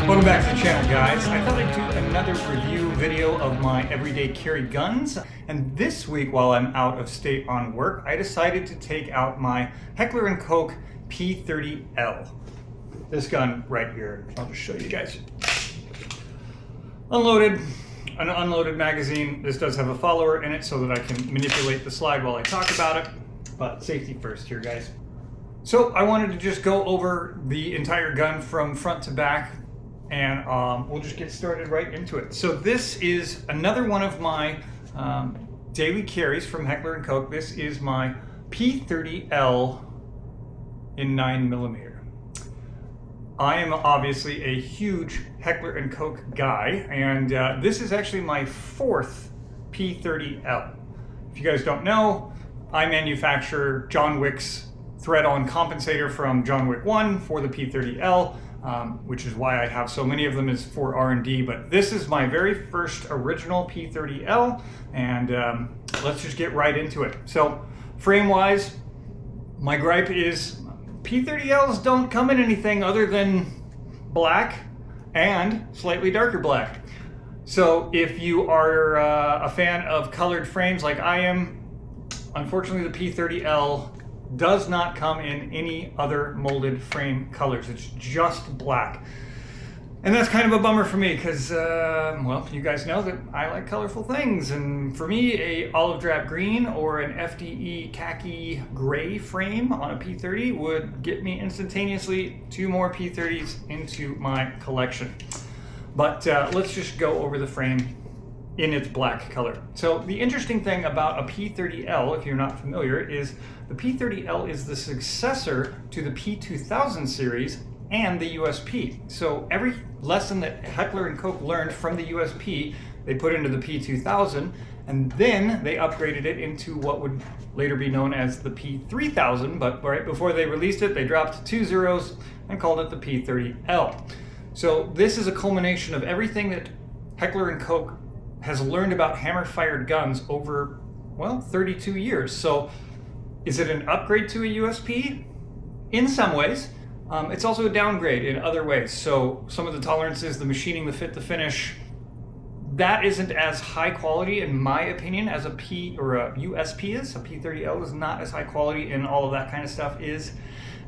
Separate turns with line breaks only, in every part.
Welcome back to the channel, guys. I thought I'd do another review video of my everyday carry guns. And this week, while I'm out of state on work, I decided to take out my Heckler and Koch P30L. This gun right here. I'll just show you guys. Unloaded, an unloaded magazine. This does have a follower in it so that I can manipulate the slide while I talk about it. But safety first here, guys. So I wanted to just go over the entire gun from front to back, and we'll just get started right into it. So this is another one of my daily carries from Heckler and Koch. This is my P30L in 9mm. I am obviously a huge Heckler and Koch guy, and this is actually my fourth P30L. If you guys don't know, I manufacture John Wick's thread-on compensator from John Wick 1 for the P30L, which is why I have so many of them, is for R&D. But this is my very first original P30L, and let's just get right into it. So frame-wise, my gripe is P30Ls don't come in anything other than black and slightly darker black. So if you are a fan of colored frames like I am, unfortunately the P30L does not come in any other molded frame colors. It's just black. And that's kind of a bummer for me because, well, you guys know that I like colorful things. And for me, a olive drab green or an FDE khaki gray frame on a P30 would get me instantaneously 2 more P30s into my collection. But let's just go over the frame in its black color. So the interesting thing about a P30L, if you're not familiar, is the P30L is the successor to the P2000 series and the USP. So every lesson that Heckler and Koch learned from the USP, they put into the P2000, and then they upgraded it into what would later be known as the P3000, but right before they released it, they dropped 2 zeros and called it the P30L. So this is a culmination of everything that Heckler and Koch has learned about hammer-fired guns over, well, 32 years. So is it an upgrade to a USP? In some ways. It's also a downgrade in other ways. So some of the tolerances, the machining, the fit, the finish, that isn't as high quality in my opinion as a P or a USP is. A P30L is not as high quality in all of that kind of stuff is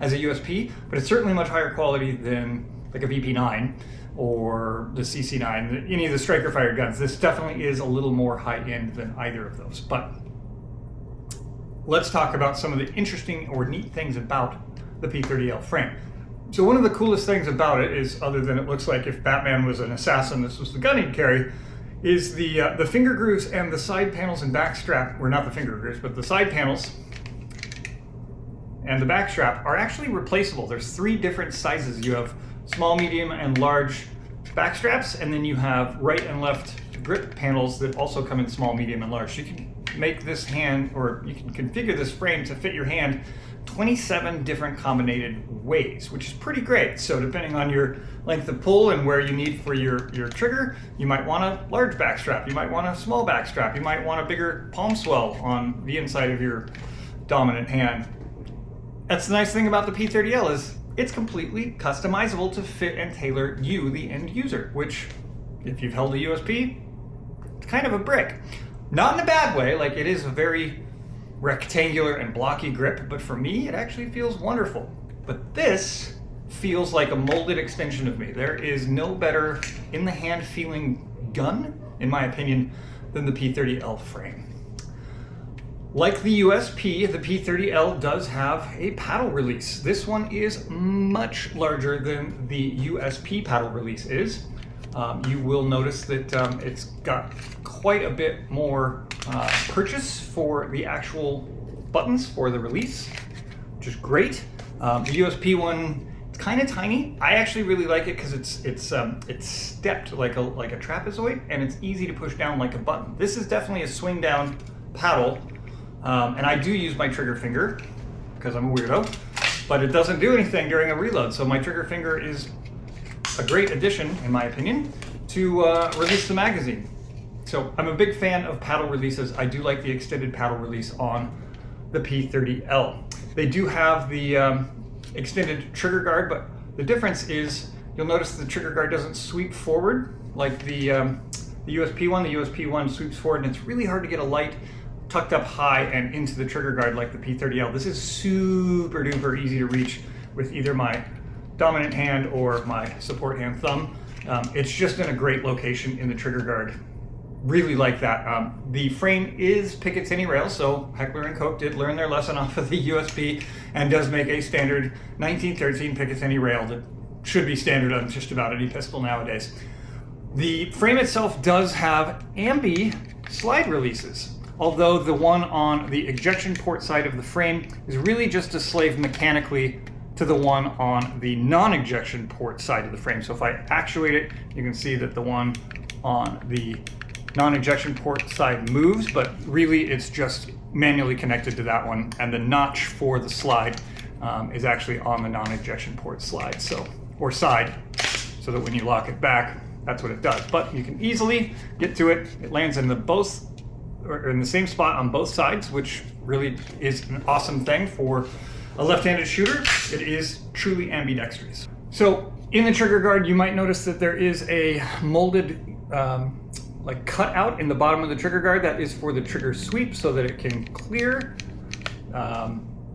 as a USP, but it's certainly much higher quality than like a VP9 or the CC9, any of the striker fired guns. This definitely is a little more high-end than either of those. But let's talk about some of the interesting or neat things about the P30L frame. So one of the coolest things about it is, other than it looks like if Batman was an assassin, this was the gun he'd carry, is the finger grooves and the side panels and back strap, or not the finger grooves, but the side panels and the back strap are actually replaceable. There's 3 different sizes. You have small, medium, and large back straps, and then you have right and left grip panels that also come in small, medium, and large. So you can make this hand, or you can configure this frame to fit your hand 27 different combinated ways, which is pretty great. So depending on your length of pull and where you need for your trigger, you might want a large back strap, you might want a small back strap, you might want a bigger palm swell on the inside of your dominant hand. That's the nice thing about the P30L, is it's completely customizable to fit and tailor you, the end user, which, if you've held a USP, it's kind of a brick. Not in a bad way, like it is a very rectangular and blocky grip, but for me, it actually feels wonderful. But this feels like a molded extension of me. There is no better in the hand feeling gun, in my opinion, than the P30L frame. Like the USP, the P30L does have a paddle release. This one is much larger than the USP paddle release is. You will notice that it's got quite a bit more purchase for the actual buttons for the release, which is great. The USP one, it's kind of tiny. I actually really like it because it's stepped like a trapezoid, and it's easy to push down like a button. This is definitely a swing down paddle. And I do use my trigger finger because I'm a weirdo, but it doesn't do anything during a reload. So my trigger finger is a great addition, in my opinion, to release the magazine. So I'm a big fan of paddle releases. I do like the extended paddle release on the P30L. They do have the extended trigger guard, but the difference is You'll notice the trigger guard doesn't sweep forward like the USP one. The USP one sweeps forward, and it's really hard to get a light tucked up high and into the trigger guard like the P30L. This is super duper easy to reach with either my dominant hand or my support hand thumb. It's just in a great location in the trigger guard. Really like that. The frame is Picatinny rail, so Heckler and Koch did learn their lesson off of the USP and does make a standard 1913 Picatinny rail that should be standard on just about any pistol nowadays. The frame itself does have ambi slide releases, although the one on the ejection port side of the frame is really just a slave mechanically to the one on the non-ejection port side of the frame. So if I actuate it, you can see that the one on the non-ejection port side moves, but really it's just manually connected to that one, and the notch for the slide is actually on the non-ejection port slide, or side, so that when you lock it back, that's what it does. But you can easily get to it. It lands in the same spot on both sides, which really is an awesome thing for a left-handed shooter. It is truly ambidextrous. So in the trigger guard, you might notice that there is a molded like cutout in the bottom of the trigger guard that is for the trigger sweep so that it can clear.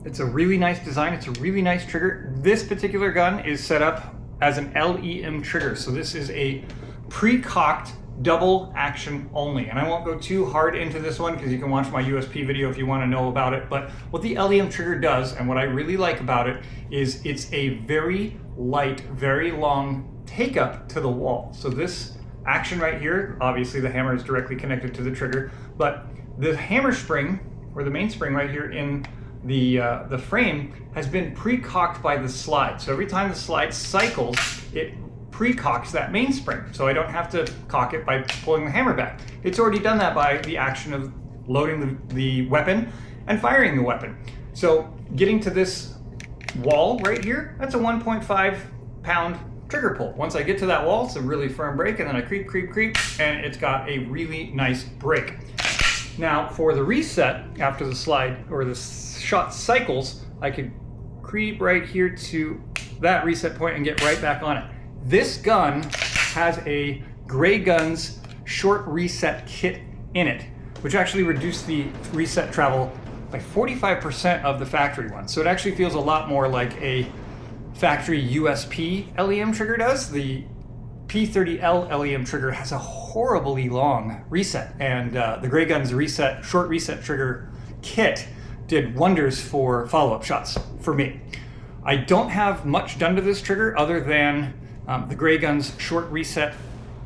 It's a really nice design. It's a really nice trigger. This particular gun is set up as an LEM trigger. So this is a pre-cocked double action only. And I won't go too hard into this one because you can watch my USP video if you want to know about it. But what the LEM trigger does, and what I really like about it, is it's a very light, very long take up to the wall. So this action right here, obviously the hammer is directly connected to the trigger, but the hammer spring, or the mainspring right here in the frame, has been pre-cocked by the slide. So every time the slide cycles, it pre-cocks that mainspring. So I don't have to cock it by pulling the hammer back. It's already done that by the action of loading the weapon and firing the weapon. So getting to this wall right here, that's a 1.5 pound trigger pull. Once I get to that wall, it's a really firm break, and then I creep, and it's got a really nice break. Now for the reset, after the slide or the shot cycles, I could creep right here to that reset point and get right back on it. This gun has a Gray Guns short reset kit in it, which actually reduced the reset travel by 45% of the factory one. So it actually feels a lot more like a factory USP LEM trigger does. The P30L LEM trigger has a horribly long reset, and the Gray Guns short reset trigger kit did wonders for follow-up shots for me. I don't have much done to this trigger other than the Gray Guns short reset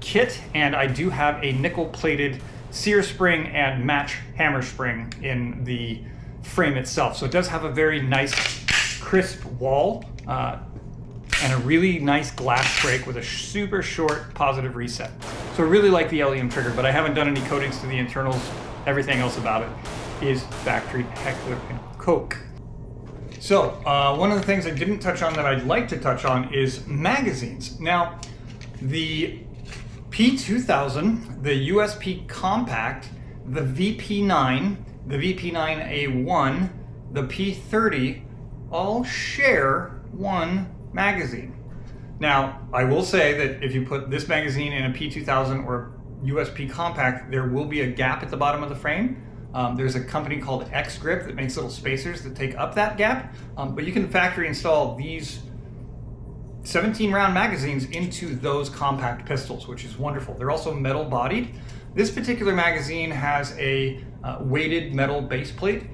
kit, and I do have a nickel-plated sear spring and match hammer spring in the frame itself. So it does have a very nice crisp wall and a really nice glass break with a super short positive reset. So I really like the LEM trigger, but I haven't done any coatings to the internals. Everything else about it is factory Heckler and Koch. So one of the things I didn't touch on that I'd like to touch on is magazines. Now, the P2000, the USP Compact, the VP9, the VP9A1, the P30 all share one magazine. Now, I will say that if you put this magazine in a P2000 or USP Compact, there will be a gap at the bottom of the frame. There's a company called X-Grip that makes little spacers that take up that gap, but you can factory install these 17 round magazines into those compact pistols, which is wonderful. They're also metal bodied. This particular magazine has a weighted metal base plate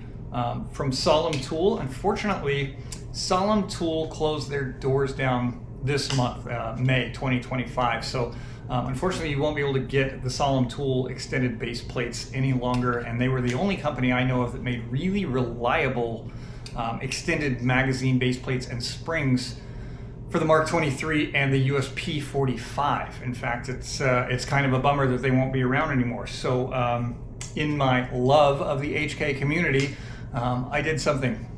from Solum Tool. Unfortunately, Solum Tool closed their doors down this month, May 2025. So unfortunately, you won't be able to get the Solum Tool extended base plates any longer, and they were the only company I know of that made really reliable extended magazine base plates and springs for the Mark 23 and the USP 45. In fact, it's kind of a bummer that they won't be around anymore. So in my love of the HK community, I did something.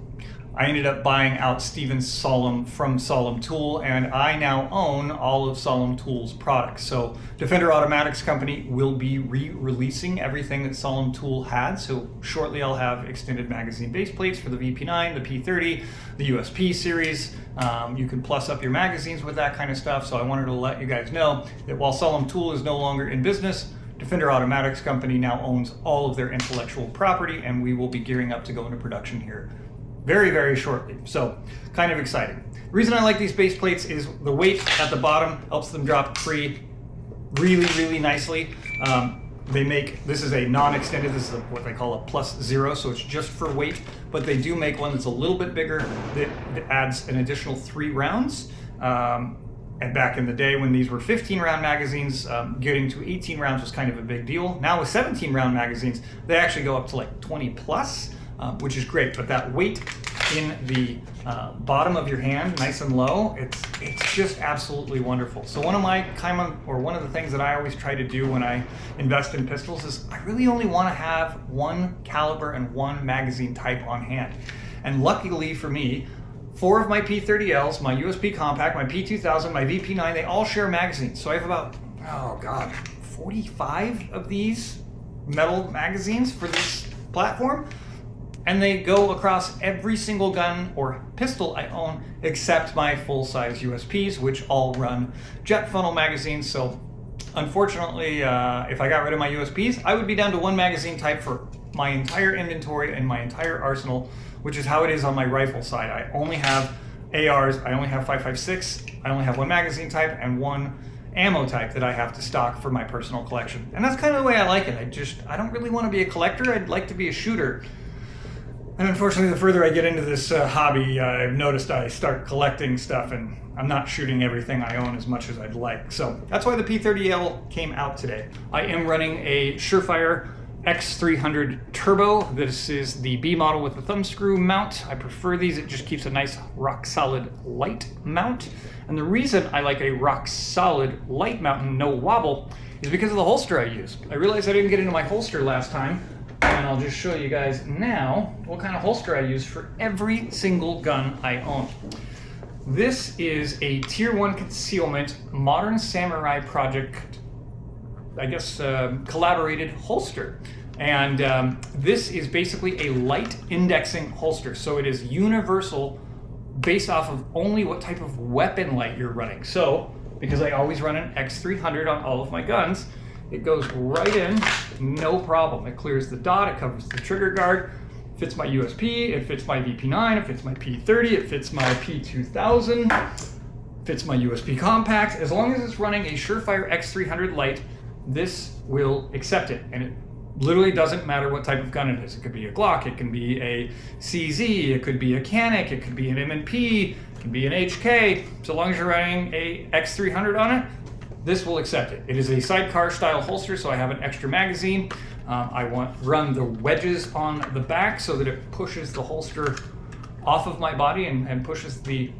I ended up buying out Steven's Solum from Solum Tool, and I now own all of Solum Tool's products. So Defender Automatics Company will be re-releasing everything that Solum Tool had. So shortly I'll have extended magazine base plates for the VP9, the P30, the USP series. You can plus up your magazines with that kind of stuff. So I wanted to let you guys know that while Solum Tool is no longer in business, Defender Automatics Company now owns all of their intellectual property, and we will be gearing up to go into production here very, very shortly. So kind of exciting. The reason I like these base plates is the weight at the bottom helps them drop free really, really nicely. This is a non-extended, this is what they call a +0, so it's just for weight, but they do make one that's a little bit bigger that adds an additional 3 rounds. And back in the day when these were 15-round magazines, getting to 18 rounds was kind of a big deal. Now with 17-round magazines, they actually go up to like 20 plus, which is great. But that weight in the bottom of your hand, nice and low, it's just absolutely wonderful. So one of the things that I always try to do when I invest in pistols is I really only want to have one caliber and one magazine type on hand. And luckily for me, 4 of my P30Ls, my USP Compact, my P2000, my VP9, they all share magazines. So I have about, 45 of these metal magazines for this platform. And they go across every single gun or pistol I own, except my full-size USPs, which all run jet funnel magazines. So unfortunately, if I got rid of my USPs, I would be down to one magazine type for my entire inventory and my entire arsenal, which is how it is on my rifle side. I only have ARs, I only have 5.56, I only have one magazine type and one ammo type that I have to stock for my personal collection. And that's kind of the way I like it. I don't really want to be a collector, I'd like to be a shooter. And unfortunately, the further I get into this hobby, I've noticed I start collecting stuff and I'm not shooting everything I own as much as I'd like. So that's why the P30L came out today. I am running a SureFire X300 Turbo. This is the B model with the thumb screw mount. I prefer these, it just keeps a nice rock solid light mount. And the reason I like a rock solid light mount and no wobble is because of the holster I use. I realized I didn't get into my holster last time, and I'll just show you guys now what kind of holster I use for every single gun I own. This is a Tier 1 Concealment Modern Samurai Project, I guess, collaborated holster. And this is basically a light indexing holster. So it is universal based off of only what type of weapon light you're running. So, because I always run an X300 on all of my guns, it goes right in, no problem. It clears the dot, it covers the trigger guard, fits my USP, it fits my VP9, it fits my P30, it fits my P2000, fits my USP Compact. As long as it's running a SureFire X300 light, this will accept it. And it literally doesn't matter what type of gun it is. It could be a Glock, it can be a CZ, it could be a Canic, it could be an M&P, it can be an HK. So long as you're running a X300 on it, this will accept it. It is a sidecar style holster, so I have an extra magazine. I run the wedges on the back so that it pushes the holster off of my body and pushes the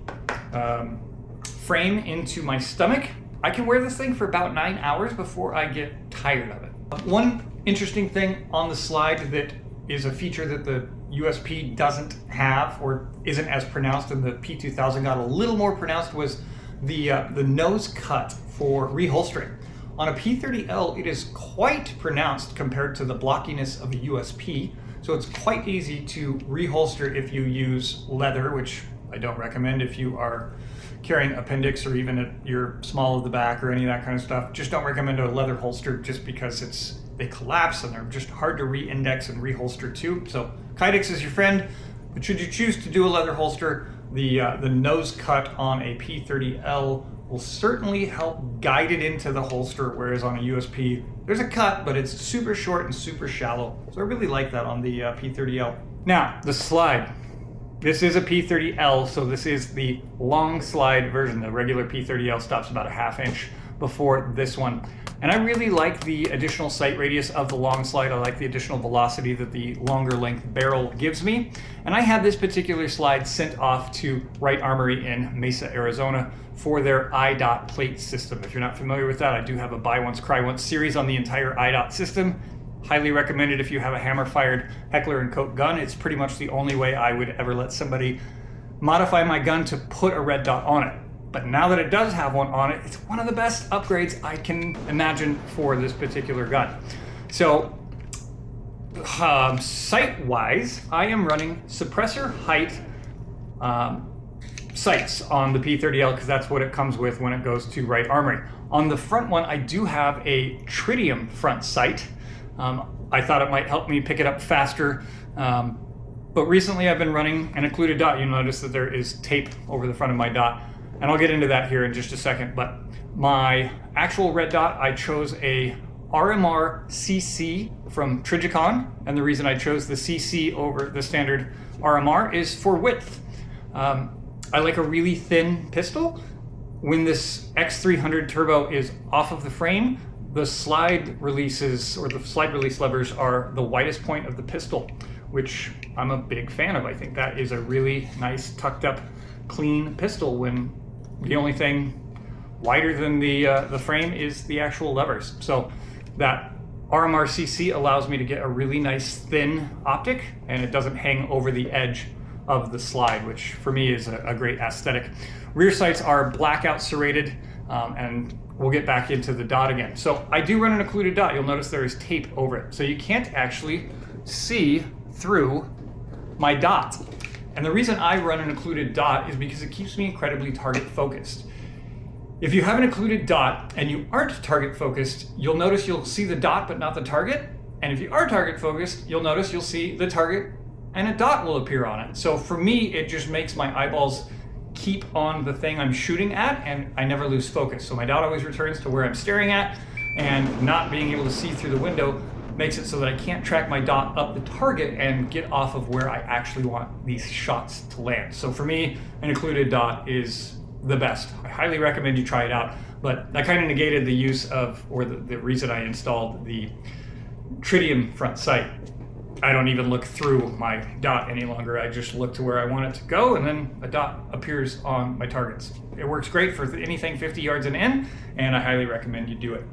frame into my stomach. I can wear this thing for about 9 hours before I get tired of it. One interesting thing on the slide that is a feature that the USP doesn't have or isn't as pronounced, and the P2000 got a little more pronounced, was the nose cut for reholstering. On a P30L, it is quite pronounced compared to the blockiness of a USP, so it's quite easy to reholster if you use leather, which I don't recommend if you are carrying appendix or even at your small of the back or any of that kind of stuff. Just don't recommend a leather holster just because they collapse and they're just hard to re-index and reholster too. So Kydex is your friend, but should you choose to do a leather holster, the nose cut on a P30L will certainly help guide it into the holster, whereas on a USP, there's a cut, but it's super short and super shallow. So I really like that on the P30L. Now, the slide. This is a P30L, so this is the long slide version. The regular P30L stops about a ½ inch before this one. And I really like the additional sight radius of the long slide. I like the additional velocity that the longer length barrel gives me. And I had this particular slide sent off to Wright Armory in Mesa, Arizona for their iDot plate system. If you're not familiar with that, I do have a buy once, cry once series on the entire iDot system. Highly recommend it if you have a hammer-fired Heckler and Koch gun. It's pretty much the only way I would ever let somebody modify my gun to put a red dot on it. But now that it does have one on it, it's one of the best upgrades I can imagine for this particular gun. So, sight-wise, I am running suppressor height sights on the P30L because that's what it comes with when it goes to Wright Armory. On the front one, I do have a tritium front sight. I thought it might help me pick it up faster, but recently I've been running an occluded dot. You'll notice that there is tape over the front of my dot, and I'll get into that here in just a second. But my actual red dot, I chose a RMRcc from Trijicon, and the reason I chose the CC over the standard RMR is for width. I like a really thin pistol. When this X300 turbo is off of the frame, the slide releases, or the slide release levers, are the widest point of the pistol, which I'm a big fan of. I think that is a really nice, tucked up, clean pistol when the only thing wider than the frame is the actual levers. So that RMRcc allows me to get a really nice thin optic, and it doesn't hang over the edge of the slide, which for me is a great aesthetic. Rear sights are blackout serrated, and we'll get back into the dot again. So I do run an occluded dot. You'll notice there is tape over it, so you can't actually see through my dot. And the reason I run an occluded dot is because it keeps me incredibly target focused. If you have an occluded dot and you aren't target focused, you'll notice you'll see the dot but not the target. And if you are target focused, you'll notice you'll see the target and a dot will appear on it. So for me, it just makes my eyeballs keep on the thing I'm shooting at, and I never lose focus. So my dot always returns to where I'm staring at, and not being able to see through the window makes it so that I can't track my dot up the target and get off of where I actually want these shots to land. So for me, an occluded dot is the best. I highly recommend you try it out, but that kind of negated the use of, or the reason I installed the tritium front sight. I don't even look through my dot any longer. I just look to where I want it to go, and then a dot appears on my targets. It works great for anything 50 yards and in, and I highly recommend you do it.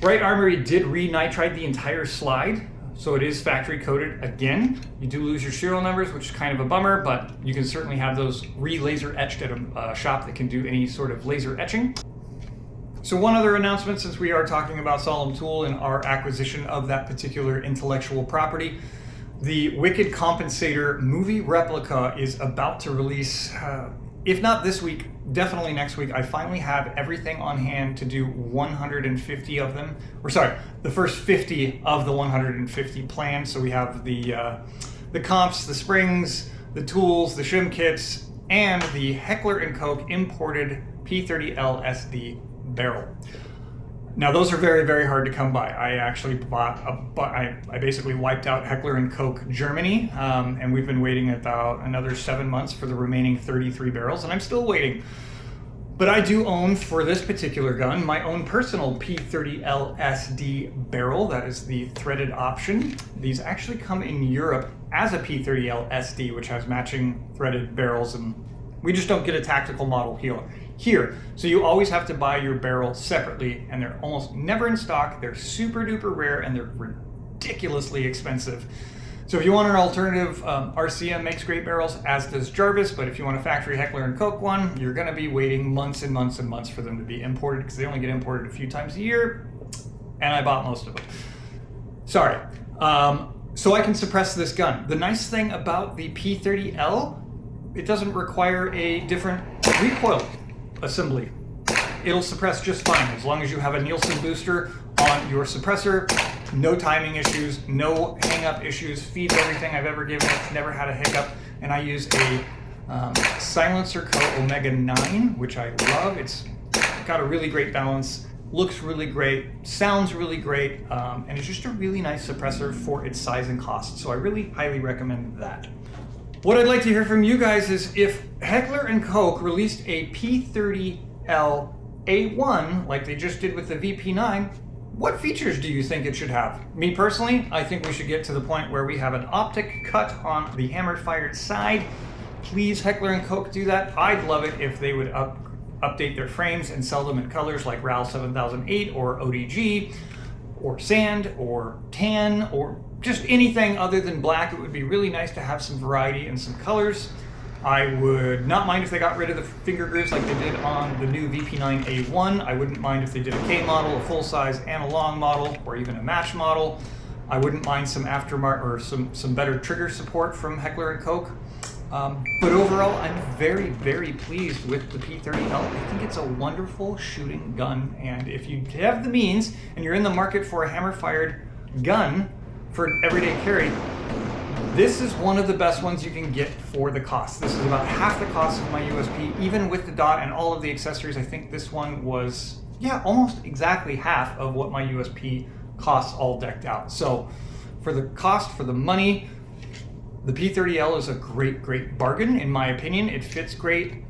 Wright Armory did re-nitride the entire slide, so it is factory coated again. You do lose your serial numbers, which is kind of a bummer, but you can certainly have those re-laser etched at a shop that can do any sort of laser etching. So one other announcement, since we are talking about Solum Tool and our acquisition of that particular intellectual property, the Wicked Compensator movie replica is about to release, if not this week, definitely next week. I finally have everything on hand to do 150 of them, or sorry, the first 50 of the 150 planned. So we have the comps, the springs, the tools, the shim kits, and the Heckler and Koch imported P30L-SD barrel. Now those are very, very hard to come by. I actually I basically wiped out Heckler and Koch Germany, and we've been waiting about another 7 months for the remaining 33 barrels, and I'm still waiting. But I do own, for this particular gun, my own personal P30L-SD barrel. That is the threaded option. These actually come in Europe as a P30L-SD, which has matching threaded barrels, and we just don't get a tactical model here. So you always have to buy your barrel separately, and they're almost never in stock. They're super duper rare, and they're ridiculously expensive. So if you want an alternative, RCM makes great barrels, as does Jarvis, but if you want a factory Heckler and Koch one, you're gonna be waiting months and months and months for them to be imported, because they only get imported a few times a year, and I bought most of them. Sorry. So I can suppress this gun. The nice thing about the P30L, it doesn't require a different recoil assembly. It'll suppress just fine as long as you have a Nielsen Booster on your suppressor. No timing issues, no hang-up issues, feeds everything I've ever given it, never had a hiccup. And I use a SilencerCo Omega 9, which I love. It's got a really great balance, looks really great, sounds really great, and it's just a really nice suppressor for its size and cost. So I really highly recommend that. What I'd like to hear from you guys is if Heckler and Koch released a P30L-A1 like they just did with the VP9, what features do you think it should have? Me personally, I think we should get to the point where we have an optic cut on the hammer-fired side. Please, Heckler and Koch, do that. I'd love it if they would update their frames and sell them in colors like RAL 7008 or ODG. or sand or tan or just anything other than black. It would be really nice to have some variety and some colors. I would not mind if they got rid of the finger grooves like they did on the new VP9A1. I wouldn't mind if they did a K model, a full size and a long model, or even a match model. I wouldn't mind some aftermarket or some better trigger support from Heckler and Koch. But overall, I'm very, very pleased with the P30L. I think it's a wonderful shooting gun, and if you have the means and you're in the market for a hammer-fired gun for everyday carry, this is one of the best ones you can get for the cost. This is about half the cost of my USP, even with the dot and all of the accessories. I think this one was, yeah, almost exactly half of what my USP costs all decked out. So for the cost, for the money, the P30L is a great, great bargain, in my opinion. It fits great.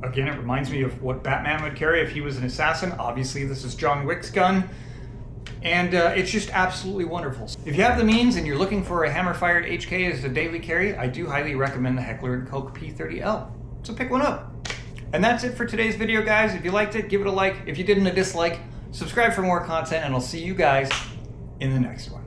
Again, it reminds me of what Batman would carry if he was an assassin. Obviously, this is John Wick's gun. And it's just absolutely wonderful. If you have the means and you're looking for a hammer-fired HK as a daily carry, I do highly recommend the Heckler and Koch P30L. So pick one up. And that's it for today's video, guys. If you liked it, give it a like. If you didn't, a dislike. Subscribe for more content, and I'll see you guys in the next one.